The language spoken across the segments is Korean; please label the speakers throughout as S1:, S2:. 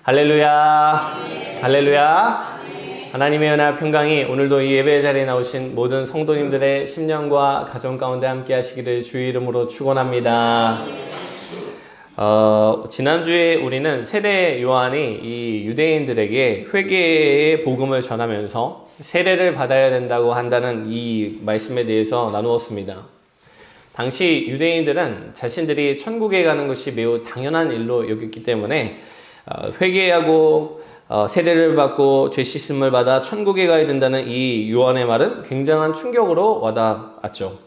S1: 할렐루야. 할렐루야. 하나님의 은혜와 평강이 오늘도 이 예배 자리에 나오신 모든 성도님들의 심령과 가정 가운데 함께 하시기를 주의 이름으로 축원합니다. 지난주에 우리는 세례 요한이 이 유대인들에게 회개의 복음을 전하면서 세례를 받아야 된다고 한다는 이 말씀에 대해서 나누었습니다. 당시 유대인들은 자신들이 천국에 가는 것이 매우 당연한 일로 여겼기 때문에 회개하고 세례를 받고 죄 씻음을 받아 천국에 가야 된다는 이 요한의 말은 굉장한 충격으로 와닿았죠.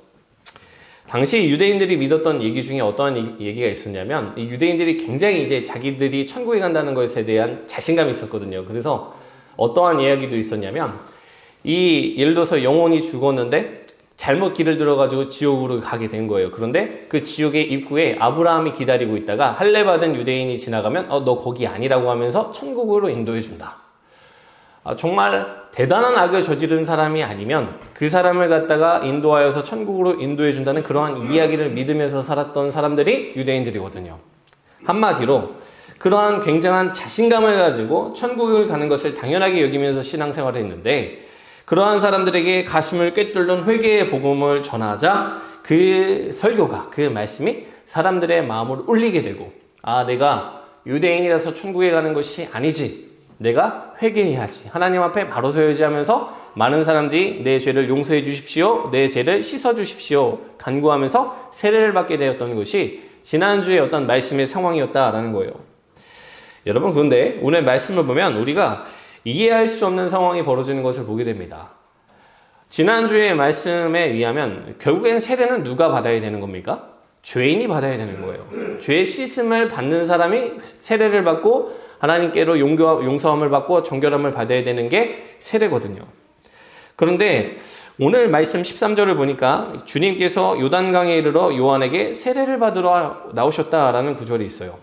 S1: 당시 유대인들이 믿었던 얘기 중에 어떠한 얘기가 있었냐면, 이 유대인들이 굉장히 이제 자기들이 천국에 간다는 것에 대한 자신감이 있었거든요. 그래서 어떠한 이야기도 있었냐면, 예를 들어서 영혼이 죽었는데 잘못 길을 들어가지고 지옥으로 가게 된 거예요. 그런데 그 지옥의 입구에 아브라함이 기다리고 있다가 할례받은 유대인이 지나가면 너 거기 아니라고 하면서 천국으로 인도해 준다. 정말 대단한 악을 저지른 사람이 아니면 그 사람을 갖다가 인도하여서 천국으로 인도해 준다는 그러한 이야기를 믿으면서 살았던 사람들이 유대인들이거든요. 한마디로 그러한 굉장한 자신감을 가지고 천국을 가는 것을 당연하게 여기면서 신앙생활을 했는데, 그러한 사람들에게 가슴을 꿰뚫는 회개의 복음을 전하자 그 설교가, 그 말씀이 사람들의 마음을 울리게 되고, 내가 유대인이라서 천국에 가는 것이 아니지, 내가 회개해야지, 하나님 앞에 바로 서야지 하면서 많은 사람들이 내 죄를 용서해 주십시오, 내 죄를 씻어 주십시오 간구하면서 세례를 받게 되었던 것이 지난주에 어떤 말씀의 상황이었다라는 거예요. 여러분, 그런데 오늘 말씀을 보면 우리가 이해할 수 없는 상황이 벌어지는 것을 보게 됩니다. 지난주의 말씀에 의하면 결국엔 세례는 누가 받아야 되는 겁니까? 죄인이 받아야 되는 거예요. 죄 씻음을 받는 사람이 세례를 받고 하나님께로 용서함을 받고 정결함을 받아야 되는 게 세례거든요. 그런데 오늘 말씀 13절을 보니까 주님께서 요단강에 이르러 요한에게 세례를 받으러 나오셨다라는 구절이 있어요.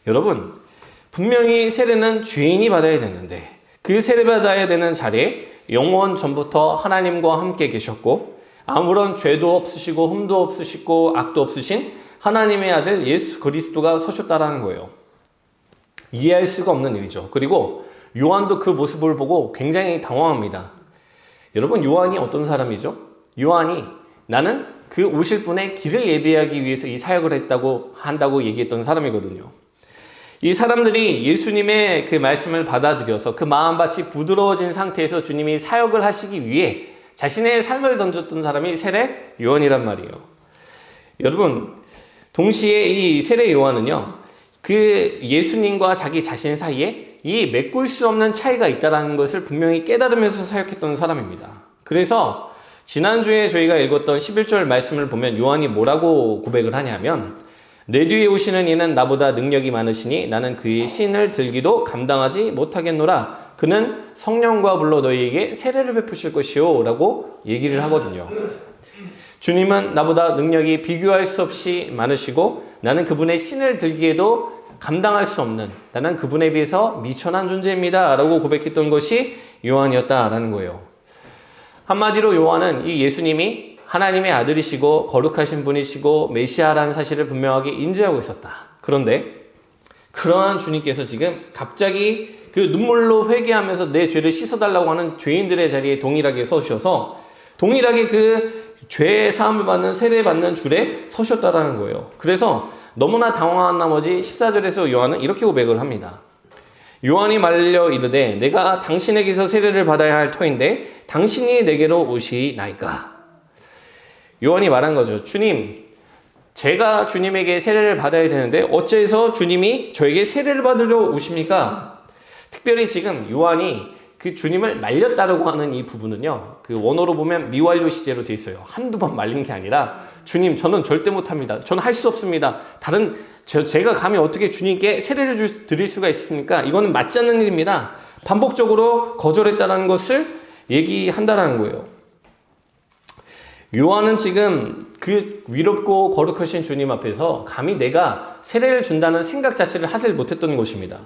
S1: 여러분, 분명히 세례는 죄인이 받아야 되는데 그 세례 받아야 되는 자리에 영원 전부터 하나님과 함께 계셨고 아무런 죄도 없으시고 흠도 없으시고 악도 없으신 하나님의 아들 예수 그리스도가 서셨다라는 거예요. 이해할 수가 없는 일이죠. 그리고 요한도 그 모습을 보고 굉장히 당황합니다. 여러분, 요한이 어떤 사람이죠? 요한이 나는 그 오실 분의 길을 예비하기 위해서 이 사역을 한다고 얘기했던 사람이거든요. 이 사람들이 예수님의 그 말씀을 받아들여서 그 마음밭이 부드러워진 상태에서 주님이 사역을 하시기 위해 자신의 삶을 던졌던 사람이 세례 요한이란 말이에요. 여러분, 동시에 이 세례 요한은요, 그 예수님과 자기 자신 사이에 이 메꿀 수 없는 차이가 있다는 것을 분명히 깨달으면서 사역했던 사람입니다. 그래서 지난주에 저희가 읽었던 11절 말씀을 보면 요한이 뭐라고 고백을 하냐면, 내 뒤에 오시는 이는 나보다 능력이 많으시니 나는 그의 신을 들기도 감당하지 못하겠노라. 그는 성령과 불로 너희에게 세례를 베푸실 것이요 라고 얘기를 하거든요. 주님은 나보다 능력이 비교할 수 없이 많으시고 나는 그분의 신을 들기에도 감당할 수 없는, 나는 그분에 비해서 미천한 존재입니다 라고 고백했던 것이 요한이었다라는 거예요. 한마디로 요한은 이 예수님이 하나님의 아들이시고 거룩하신 분이시고 메시아라는 사실을 분명하게 인지하고 있었다. 그런데 그러한 주님께서 지금 갑자기 그 눈물로 회개하면서 내 죄를 씻어달라고 하는 죄인들의 자리에 동일하게 서셔서 동일하게 그 죄 사함을 받는 세례 받는 줄에 서셨다라는 거예요. 그래서 너무나 당황한 나머지 14절에서 요한은 이렇게 고백을 합니다. 요한이 말려 이르되 내가 당신에게서 세례를 받아야 할 터인데 당신이 내게로 오시나이까. 요한이 말한 거죠. 주님, 제가 주님에게 세례를 받아야 되는데 어째서 주님이 저에게 세례를 받으러 오십니까? 특별히 지금 요한이 그 주님을 말렸다라고 하는 이 부분은요, 그 원어로 보면 미완료 시제로 되어 있어요. 한두 번 말린 게 아니라 주님, 저는 절대 못합니다. 저는 할 수 없습니다. 제가 감히 어떻게 주님께 세례를 드릴 수가 있습니까? 이거는 맞지 않는 일입니다. 반복적으로 거절했다는 것을 얘기한다라는 거예요. 요한은 지금 그 위롭고 거룩하신 주님 앞에서 감히 내가 세례를 준다는 생각 자체를 하지 못했던 것입니다.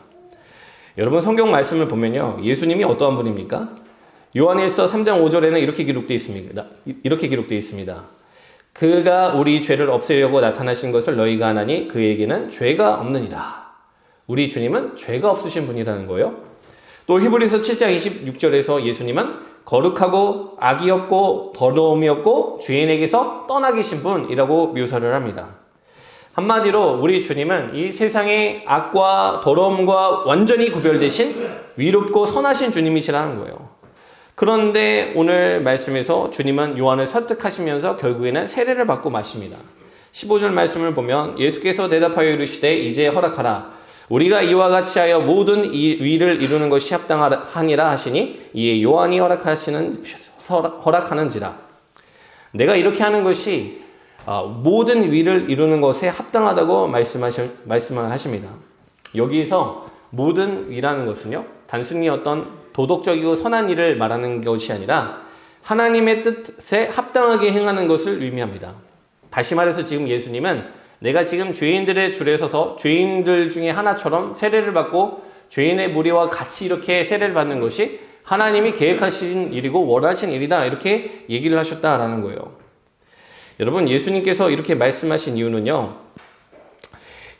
S1: 여러분, 성경 말씀을 보면요, 예수님이 어떠한 분입니까? 요한일서 3장 5절에는 이렇게 기록되어 있습니다. 그가 우리 죄를 없애려고 나타나신 것을 너희가 아나니 그에게는 죄가 없느니라. 우리 주님은 죄가 없으신 분이라는 거예요. 또 히브리서 7장 26절에서 예수님은 거룩하고 악이 없고 더러움이 없고 죄인에게서 떠나 계신 분이라고 묘사를 합니다. 한마디로 우리 주님은 이 세상의 악과 더러움과 완전히 구별되신 위롭고 선하신 주님이시라는 거예요. 그런데 오늘 말씀에서 주님은 요한을 설득하시면서 결국에는 세례를 받고 마십니다. 15절 말씀을 보면 예수께서 대답하여 이르시되 이제 허락하라. 우리가 이와 같이 하여 모든 위를 이루는 것이 합당하니라 하시니 이에 요한이 허락하는지라. 내가 이렇게 하는 것이 모든 위를 이루는 것에 합당하다고 말씀을 하십니다. 여기에서 모든 위라는 것은요, 단순히 어떤 도덕적이고 선한 일을 말하는 것이 아니라 하나님의 뜻에 합당하게 행하는 것을 의미합니다. 다시 말해서 지금 예수님은 내가 지금 죄인들의 줄에 서서 죄인들 중에 하나처럼 세례를 받고 죄인의 무리와 같이 이렇게 세례를 받는 것이 하나님이 계획하신 일이고 원하신 일이다, 이렇게 얘기를 하셨다라는 거예요. 여러분, 예수님께서 이렇게 말씀하신 이유는요,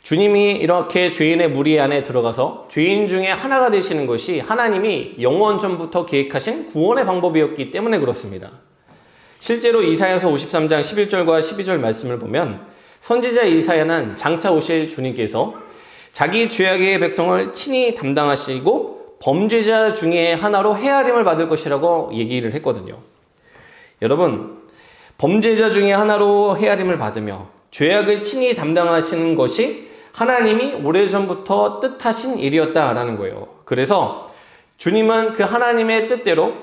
S1: 주님이 이렇게 죄인의 무리 안에 들어가서 죄인 중에 하나가 되시는 것이 하나님이 영원 전부터 계획하신 구원의 방법이었기 때문에 그렇습니다. 실제로 이사야서 53장 11절과 12절 말씀을 보면 선지자 이사야는 장차 오실 주님께서 자기 죄악의 백성을 친히 담당하시고 범죄자 중에 하나로 헤아림을 받을 것이라고 얘기를 했거든요. 여러분, 범죄자 중에 하나로 헤아림을 받으며 죄악을 친히 담당하시는 것이 하나님이 오래전부터 뜻하신 일이었다라는 거예요. 그래서 주님은 그 하나님의 뜻대로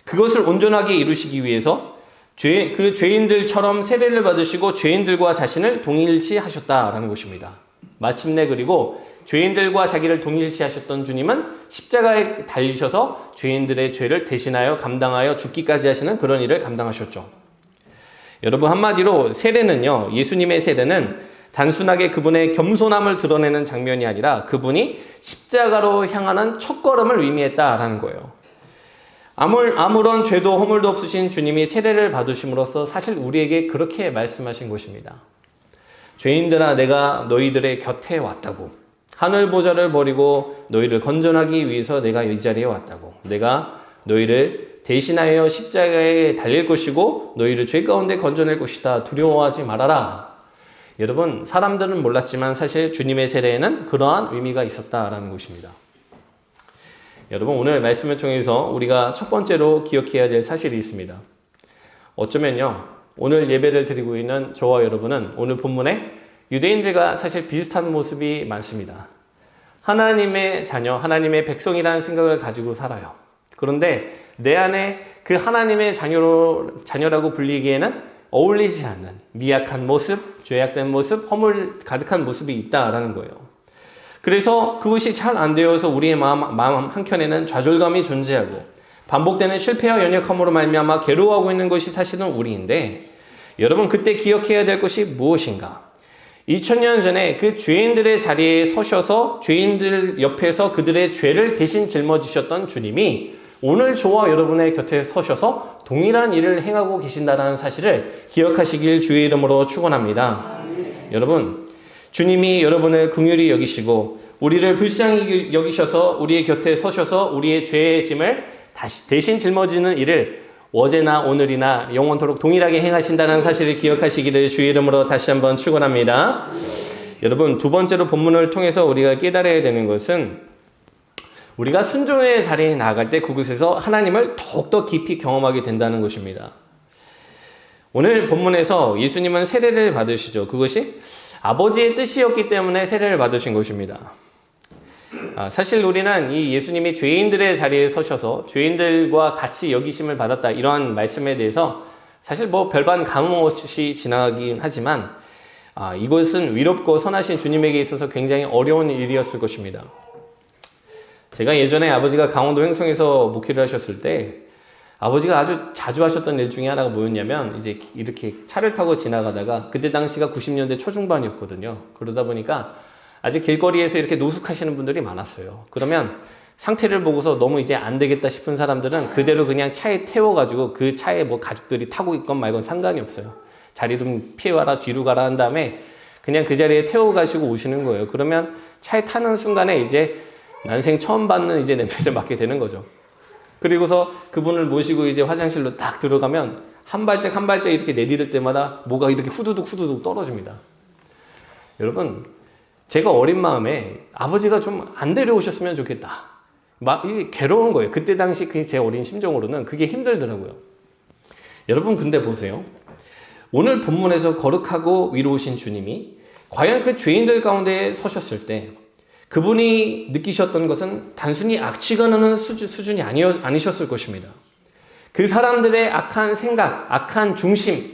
S1: 그것을 온전하게 이루시기 위해서 그 죄인들처럼 세례를 받으시고 죄인들과 자신을 동일시하셨다라는 것입니다. 마침내 그리고 죄인들과 자기를 동일시하셨던 주님은 십자가에 달리셔서 죄인들의 죄를 대신하여 감당하여 죽기까지 하시는 그런 일을 감당하셨죠. 여러분, 한마디로 세례는요, 예수님의 세례는 단순하게 그분의 겸손함을 드러내는 장면이 아니라 그분이 십자가로 향하는 첫걸음을 의미했다라는 거예요. 아무런 죄도 허물도 없으신 주님이 세례를 받으심으로써 사실 우리에게 그렇게 말씀하신 것입니다. 죄인들아, 내가 너희들의 곁에 왔다고. 하늘 보좌를 버리고 너희를 건전하기 위해서 내가 이 자리에 왔다고. 내가 너희를 대신하여 십자가에 달릴 것이고 너희를 죄 가운데 건져낼 것이다. 두려워하지 말아라. 여러분, 사람들은 몰랐지만 사실 주님의 세례에는 그러한 의미가 있었다라는 것입니다. 여러분, 오늘 말씀을 통해서 우리가 첫 번째로 기억해야 될 사실이 있습니다. 어쩌면요, 오늘 예배를 드리고 있는 저와 여러분은 오늘 본문에 유대인들과 사실 비슷한 모습이 많습니다. 하나님의 자녀, 하나님의 백성이라는 생각을 가지고 살아요. 그런데 내 안에 그 하나님의 자녀라고 불리기에는 어울리지 않는 미약한 모습, 죄악된 모습, 허물 가득한 모습이 있다라는 거예요. 그래서 그것이 잘 안 되어서 우리의 마음 한켠에는 좌절감이 존재하고 반복되는 실패와 연약함으로 말미암아 괴로워하고 있는 것이 사실은 우리인데, 여러분, 그때 기억해야 될 것이 무엇인가? 2000년 전에 그 죄인들의 자리에 서셔서 죄인들 옆에서 그들의 죄를 대신 짊어지셨던 주님이 오늘 저와 여러분의 곁에 서셔서 동일한 일을 행하고 계신다는 사실을 기억하시길 주의 이름으로 축원합니다. 여러분, 주님이 여러분을 긍휼히 여기시고 우리를 불쌍히 여기셔서 우리의 곁에 서셔서 우리의 죄의 짐을 대신 짊어지는 일을 어제나 오늘이나 영원토록 동일하게 행하신다는 사실을 기억하시기를 주의 이름으로 다시 한번 축원합니다. 여러분, 두 번째로 본문을 통해서 우리가 깨달아야 되는 것은 우리가 순종의 자리에 나아갈 때 그곳에서 하나님을 더욱더 깊이 경험하게 된다는 것입니다. 오늘 본문에서 예수님은 세례를 받으시죠. 그것이 아버지의 뜻이었기 때문에 세례를 받으신 것입니다. 사실 우리는 이 예수님이 죄인들의 자리에 서셔서 죄인들과 같이 여기심을 받았다, 이러한 말씀에 대해서 사실 별반 감흥 없이 지나가긴 하지만 이것은 위롭고 선하신 주님에게 있어서 굉장히 어려운 일이었을 것입니다. 제가 예전에 아버지가 강원도 횡성에서 목회를 하셨을 때 아버지가 아주 자주 하셨던 일 중에 하나가 뭐였냐면, 이제 이렇게 차를 타고 지나가다가 그때 당시가 90년대 초중반이었거든요. 그러다 보니까 아직 길거리에서 이렇게 노숙하시는 분들이 많았어요. 그러면 상태를 보고서 너무 이제 안 되겠다 싶은 사람들은 그대로 그냥 차에 태워가지고 그 차에 가족들이 타고 있건 말건 상관이 없어요. 자리 좀 피해와라, 뒤로 가라 한 다음에 그냥 그 자리에 태워 가시고 오시는 거예요. 그러면 차에 타는 순간에 이제 난생 처음 받는 이제 냄새를 맡게 되는 거죠. 그리고서 그분을 모시고 이제 화장실로 딱 들어가면 한 발짝 한 발짝 이렇게 내디딜 때마다 뭐가 이렇게 후두둑 떨어집니다. 여러분, 제가 어린 마음에 아버지가 좀 안 데려오셨으면 좋겠다. 막 이제 괴로운 거예요. 그때 당시 그 제 어린 심정으로는 그게 힘들더라고요. 여러분, 근데 보세요. 오늘 본문에서 거룩하고 위로우신 주님이 과연 그 죄인들 가운데 서셨을 때 그분이 느끼셨던 것은 단순히 악취가 나는 수준이 아니셨을 것입니다. 그 사람들의 악한 생각, 악한 중심,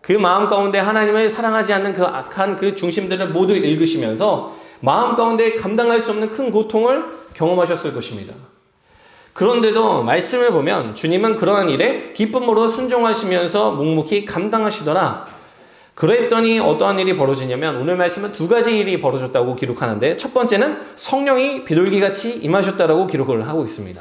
S1: 그 마음 가운데 하나님을 사랑하지 않는 그 악한 그 중심들을 모두 읽으시면서 마음 가운데 감당할 수 없는 큰 고통을 경험하셨을 것입니다. 그런데도 말씀을 보면 주님은 그러한 일에 기쁨으로 순종하시면서 묵묵히 감당하시더라. 그랬더니 어떠한 일이 벌어지냐면 오늘 말씀은 두 가지 일이 벌어졌다고 기록하는데 첫 번째는 성령이 비둘기같이 임하셨다라고 기록을 하고 있습니다.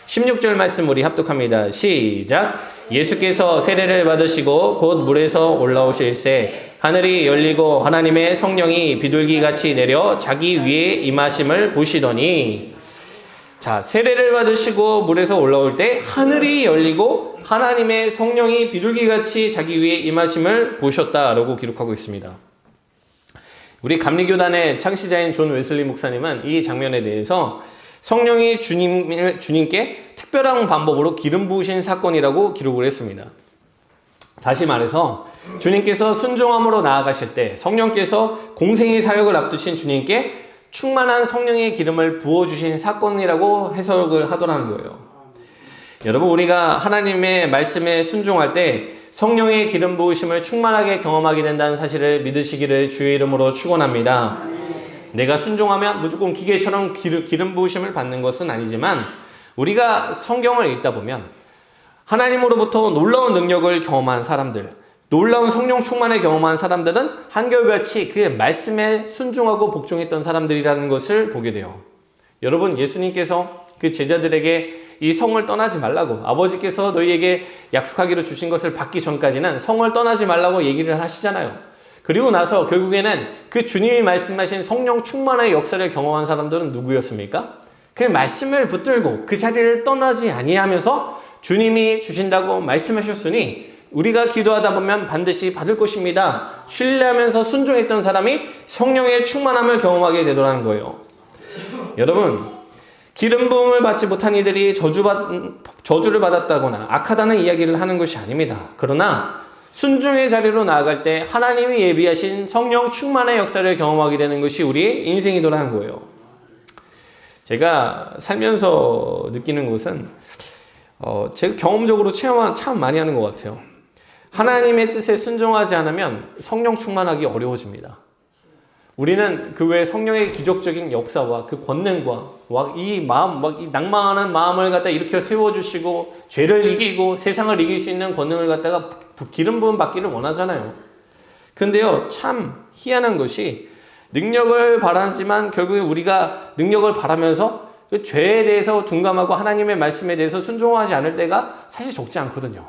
S1: 16절 말씀 우리 합독합니다. 시작. 예수께서 세례를 받으시고 곧 물에서 올라오실새 하늘이 열리고 하나님의 성령이 비둘기같이 내려 자기 위에 임하심을 보시더니, 자, 세례를 받으시고 물에서 올라올 때 하늘이 열리고 하나님의 성령이 비둘기같이 자기 위에 임하심을 보셨다라고 기록하고 있습니다. 우리 감리교단의 창시자인 존 웨슬리 목사님은 이 장면에 대해서 성령이 주님께 특별한 방법으로 기름 부으신 사건이라고 기록을 했습니다. 다시 말해서 주님께서 순종함으로 나아가실 때 성령께서 공생의 사역을 앞두신 주님께 충만한 성령의 기름을 부어주신 사건이라고 해석을 하더라는 거예요. 여러분, 우리가 하나님의 말씀에 순종할 때 성령의 기름 부으심을 충만하게 경험하게 된다는 사실을 믿으시기를 주의 이름으로 축원합니다. 내가 순종하면 무조건 기계처럼 기름 부으심을 받는 것은 아니지만 우리가 성경을 읽다 보면 하나님으로부터 놀라운 능력을 경험한 사람들, 놀라운 성령 충만을 경험한 사람들은 한결같이 그 말씀에 순종하고 복종했던 사람들이라는 것을 보게 돼요. 여러분, 예수님께서 그 제자들에게 이 성을 떠나지 말라고, 아버지께서 너희에게 약속하기로 주신 것을 받기 전까지는 성을 떠나지 말라고 얘기를 하시잖아요. 그리고 나서 결국에는 그 주님이 말씀하신 성령 충만의 역사를 경험한 사람들은 누구였습니까? 그 말씀을 붙들고 그 자리를 떠나지 아니하면서 주님이 주신다고 말씀하셨으니 우리가 기도하다 보면 반드시 받을 것입니다. 신뢰하면서 순종했던 사람이 성령의 충만함을 경험하게 되더라는 거예요. 여러분, 기름 부음을 받지 못한 이들이 저주를 받았다거나 악하다는 이야기를 하는 것이 아닙니다. 그러나 순종의 자리로 나아갈 때 하나님이 예비하신 성령 충만의 역사를 경험하게 되는 것이 우리의 인생이더라는 거예요. 제가 살면서 느끼는 것은 제가 경험적으로 체험한 참 많이 하는 것 같아요. 하나님의 뜻에 순종하지 않으면 성령 충만하기 어려워집니다. 우리는 그 외에 성령의 기적적인 역사와 그 권능과 이 마음, 이 낭망하는 마음을 갖다 일으켜 세워주시고 죄를 이기고 세상을 이길 수 있는 권능을 갖다가 기름 부음 받기를 원하잖아요. 근데요, 참 희한한 것이 능력을 바라지만 결국에 우리가 능력을 바라면서 그 죄에 대해서 둔감하고 하나님의 말씀에 대해서 순종하지 않을 때가 사실 적지 않거든요.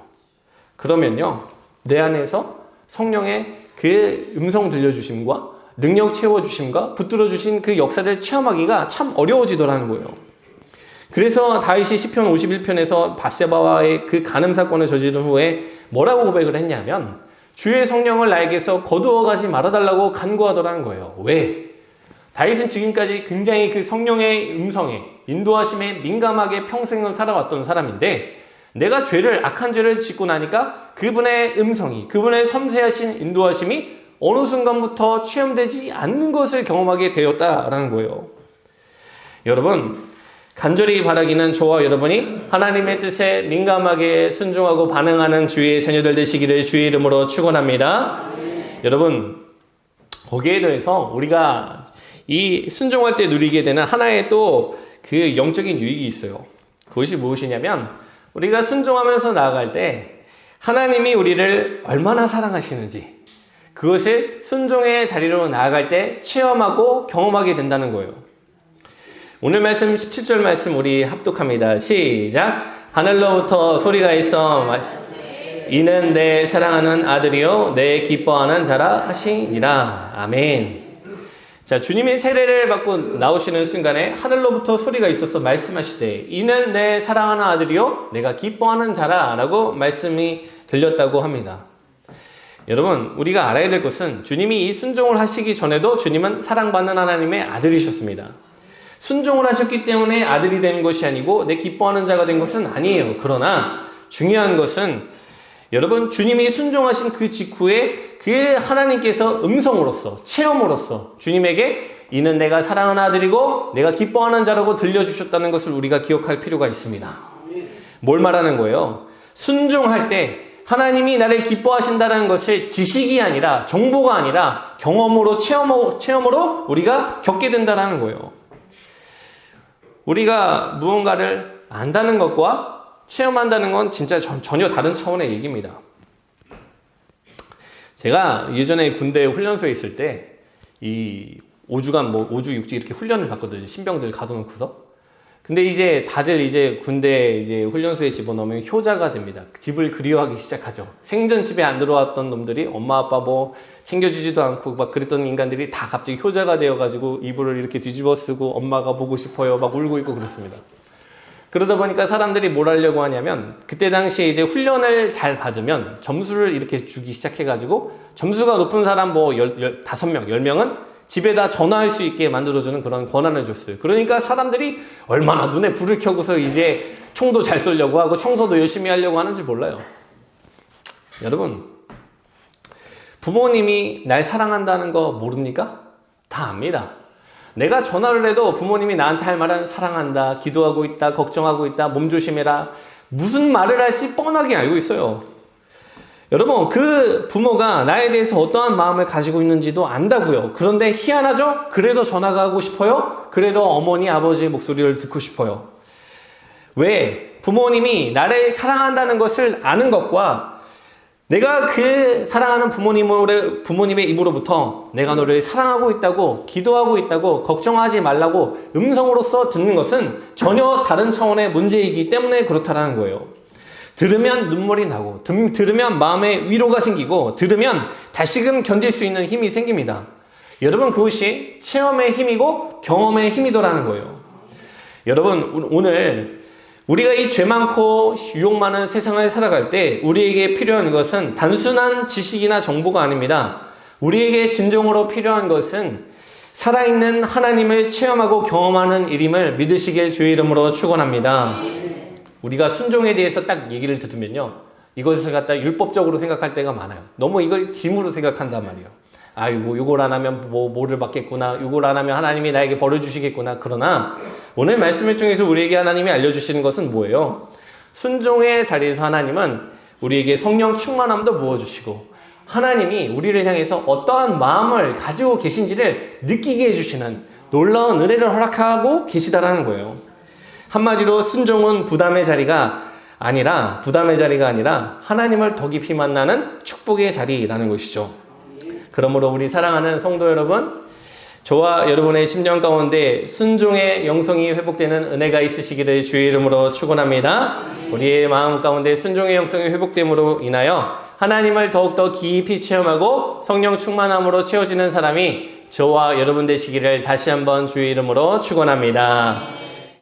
S1: 그러면요, 내 안에서 성령의 그 음성 들려주심과 능력 채워주심과 붙들어주신 그 역사를 체험하기가 참 어려워지더라는 거예요. 그래서 다윗이 시편 51편에서 밧세바와의 그 간음 사건을 저지른 후에 뭐라고 고백을 했냐면 주의 성령을 나에게서 거두어가지 말아달라고 간구하더라는 거예요. 왜? 다윗은 지금까지 굉장히 그 성령의 음성에 인도하심에 민감하게 평생을 살아왔던 사람인데 내가 악한 죄를 짓고 나니까 그분의 음성이, 그분의 섬세하신 인도하심이 어느 순간부터 체험되지 않는 것을 경험하게 되었다라는 거예요. 여러분, 간절히 바라기는 저와 여러분이 하나님의 뜻에 민감하게 순종하고 반응하는 주의 자녀들 되시기를 주의 이름으로 축원합니다. 여러분, 거기에 대해서 우리가 이 순종할 때 누리게 되는 하나의 또 그 영적인 유익이 있어요. 그것이 무엇이냐면 우리가 순종하면서 나아갈 때 하나님이 우리를 얼마나 사랑하시는지 그것을 순종의 자리로 나아갈 때 체험하고 경험하게 된다는 거예요. 오늘 말씀 17절 말씀 우리 합독합니다. 시작. 하늘로부터 소리가 있어 이는 내 사랑하는 아들이요 내 기뻐하는 자라 하시니라. 아멘. 자, 주님이 세례를 받고 나오시는 순간에 하늘로부터 소리가 있어서 말씀하시되 이는 내 사랑하는 아들이요 내가 기뻐하는 자라 라고 말씀이 들렸다고 합니다. 여러분, 우리가 알아야 될 것은 주님이 이 순종을 하시기 전에도 주님은 사랑받는 하나님의 아들이셨습니다. 순종을 하셨기 때문에 아들이 된 것이 아니고 내 기뻐하는 자가 된 것은 아니에요. 그러나 중요한 것은 여러분, 주님이 순종하신 그 직후에 그 하나님께서 음성으로서, 체험으로서 주님에게 이는 내가 사랑하는 아들이고 내가 기뻐하는 자라고 들려주셨다는 것을 우리가 기억할 필요가 있습니다. 뭘 말하는 거예요? 순종할 때 하나님이 나를 기뻐하신다는 것을 지식이 아니라, 정보가 아니라 경험으로, 체험으로 우리가 겪게 된다는 거예요. 우리가 무언가를 안다는 것과 체험한다는 건 진짜 전혀 다른 차원의 얘기입니다. 제가 예전에 군대 훈련소에 있을 때 이 5주간 5주 6주 이렇게 훈련을 받거든요. 신병들 가둬놓고서. 근데 이제 다들 이제 군대 이제 훈련소에 집어넣으면 효자가 됩니다. 집을 그리워하기 시작하죠. 생전 집에 안 들어왔던 놈들이 엄마 아빠 뭐 챙겨주지도 않고 막 그랬던 인간들이 다 갑자기 효자가 되어가지고 이불을 이렇게 뒤집어 쓰고 엄마가 보고 싶어요 막 울고 있고 그렇습니다. 그러다 보니까 사람들이 뭘 하려고 하냐면 그때 당시에 이제 훈련을 잘 받으면 점수를 이렇게 주기 시작해가지고 점수가 높은 사람 뭐 5명, 10명은 집에다 전화할 수 있게 만들어주는 그런 권한을 줬어요. 그러니까 사람들이 얼마나 눈에 불을 켜고서 이제 총도 잘 쏘려고 하고 청소도 열심히 하려고 하는지 몰라요. 여러분, 부모님이 날 사랑한다는 거 모릅니까? 다 압니다. 내가 전화를 해도 부모님이 나한테 할 말은 사랑한다, 기도하고 있다, 걱정하고 있다, 몸 조심해라. 무슨 말을 할지 뻔하게 알고 있어요. 여러분, 그 부모가 나에 대해서 어떠한 마음을 가지고 있는지도 안다고요. 그런데 희한하죠? 그래도 전화가 하고 싶어요? 그래도 어머니, 아버지의 목소리를 듣고 싶어요. 왜? 부모님이 나를 사랑한다는 것을 아는 것과 내가 그 사랑하는 부모님의 입으로부터 내가 너를 사랑하고 있다고, 기도하고 있다고, 걱정하지 말라고 음성으로서 듣는 것은 전혀 다른 차원의 문제이기 때문에 그렇다는 거예요. 들으면 눈물이 나고, 들으면 마음에 위로가 생기고, 들으면 다시금 견딜 수 있는 힘이 생깁니다. 여러분, 그것이 체험의 힘이고 경험의 힘이더라는 거예요. 여러분, 오늘 우리가 이 죄 많고 유혹 많은 세상을 살아갈 때 우리에게 필요한 것은 단순한 지식이나 정보가 아닙니다. 우리에게 진정으로 필요한 것은 살아있는 하나님을 체험하고 경험하는 일임을 믿으시길 주의 이름으로 축원합니다. 우리가 순종에 대해서 딱 얘기를 들으면요, 이것을 갖다 율법적으로 생각할 때가 많아요. 너무 이걸 짐으로 생각한단 말이에요. 아이고, 이걸 안 하면 뭐를 받겠구나, 이걸 안 하면 하나님이 나에게 벌을 주시겠구나. 그러나 오늘 말씀을 통해서 우리에게 하나님이 알려주시는 것은 뭐예요? 순종의 자리에서 하나님은 우리에게 성령 충만함도 부어주시고 하나님이 우리를 향해서 어떠한 마음을 가지고 계신지를 느끼게 해주시는 놀라운 은혜를 허락하고 계시다라는 거예요. 한마디로 순종은 부담의 자리가 아니라 하나님을 더 깊이 만나는 축복의 자리라는 것이죠. 그러므로 우리 사랑하는 성도 여러분, 저와 여러분의 심령 가운데 순종의 영성이 회복되는 은혜가 있으시기를 주의 이름으로 축원합니다. 우리의 마음 가운데 순종의 영성이 회복됨으로 인하여 하나님을 더욱더 깊이 체험하고 성령 충만함으로 채워지는 사람이 저와 여러분 되시기를 다시 한번 주의 이름으로 축원합니다.